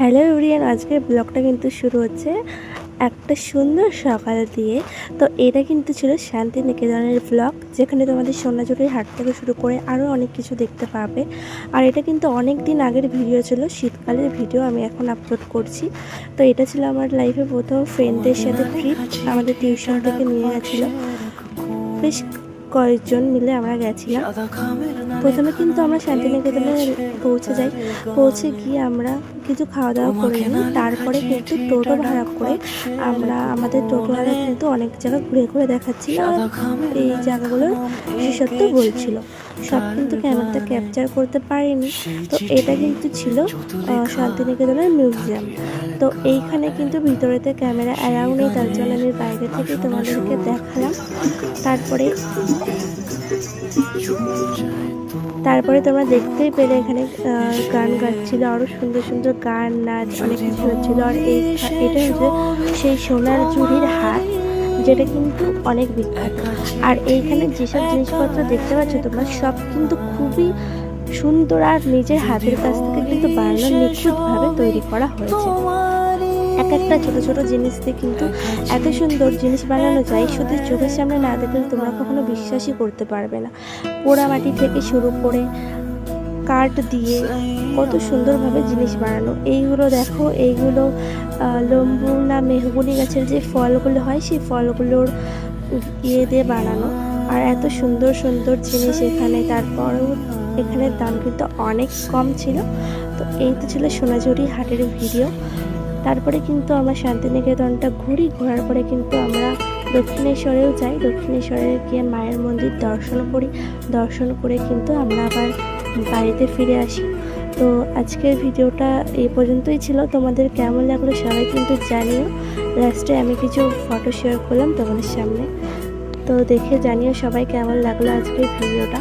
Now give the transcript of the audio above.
Hello everyone, আজকের ব্লগটা কিন্তু শুরু হচ্ছে একটা সুন্দর সকাল দিয়ে। তো এটা কিন্তু ছিল শান্তিনিকেতনের ব্লগ, যেখানে তোমাদের সোনাঝুরির হাট থেকে শুরু করে আরও অনেক কিছু দেখতে পাবে। আর এটা কিন্তু অনেক দিন আগের ভিডিও ছিল, শীতকালের ভিডিও আমি এখন আপলোড করছি। তো এটা ছিল আমার লাইফে প্রথম ফ্রেন্ডদের সাথে ট্রিপ, আমাদের টিউশন থেকে নিয়ে গেছিলো। বেশ কয়েকজন মিলে আমরা গেছিলাম। প্রথমে কিন্তু আমরা শান্তিনিকেতনে পৌঁছে যাই। পৌঁছে গিয়ে আমরা কিছু খাওয়া দাওয়া করে নিই। তারপরে কিন্তু টোটো ভাড়া করে আমরা আমাদের টোটোওয়ালা কিন্তু অনেক জায়গা ঘুরে ঘুরে দেখাচ্ছিল, এই জায়গাগুলোর বিশেষত্ব বলছিল। সব কিন্তু ক্যামেরাতে ক্যাপচার করতে পারিনি। তো এটা কিন্তু ছিল শান্তিনিকেতনের মিউজিয়াম। তো এইখানে কিন্তু ভিতরেতে ক্যামেরা অ্যালাউ নেই, তার জন্য আমি বাইরে থেকে তোমাদেরকে দেখালাম। তারপরে তোমরা দেখতেই পেলে এখানে গান গাচ্ছিল, আরও সুন্দর সুন্দর গান নাচ অনেক কিছু হচ্ছিল। আর এটা হচ্ছে সেই সোনার ঝুড়ির হাট, যেটা কিন্তু অনেক বিখ্যাত। আর এইখানে যেসব জিনিসপত্র দেখতে পাচ্ছ তোমরা, সব কিন্তু খুবই সুন্দর আর নিজের হাতের কাছ থেকে কিন্তু বানানো, নিখুঁতভাবে তৈরি করা হয়েছে। এক একটা ছোট ছোট জিনিস দিয়ে কিন্তু এত সুন্দর জিনিস বানানো যায়, শুধু চোখের সামনে না দেখলে তোমরা কখনো বিশ্বাসই করতে পারবে না। পোড়ামাটি থেকে শুরু করে কাঠ দিয়ে কত সুন্দরভাবে জিনিস বানানো। এইগুলো দেখো, এইগুলো লম্বু না মেহগুনি গাছের যে ফলগুলো হয়, সেই ফলগুলোর ইয়ে দিয়ে বানানো। আর এত সুন্দর সুন্দর জিনিস এখানে। তারপরেও এখানের দাম কিন্তু অনেক কম ছিল। তো এই তো ছিল সোনাঝুরি হাটের ভিডিও। তারপরে কিন্তু আমরা শান্তিনিকেতনটা ঘোরার পরে কিন্তু আমরা দক্ষিণেশ্বরেও যাই। দক্ষিণেশ্বরে গিয়ে মায়ের মন্দির দর্শন করে কিন্তু আমরা আবার বাড়িতে ফিরে আসি। তো আজকের ভিডিওটা এই পর্যন্তই ছিল। তোমাদের কেমন লাগলো সবাই কিন্তু জানিও। লাস্টে আমি কিছু ফটো শেয়ার করলাম তোমাদের সামনে, তো দেখে জানিও সবাই কেমন লাগলো আজকের ভিডিওটা।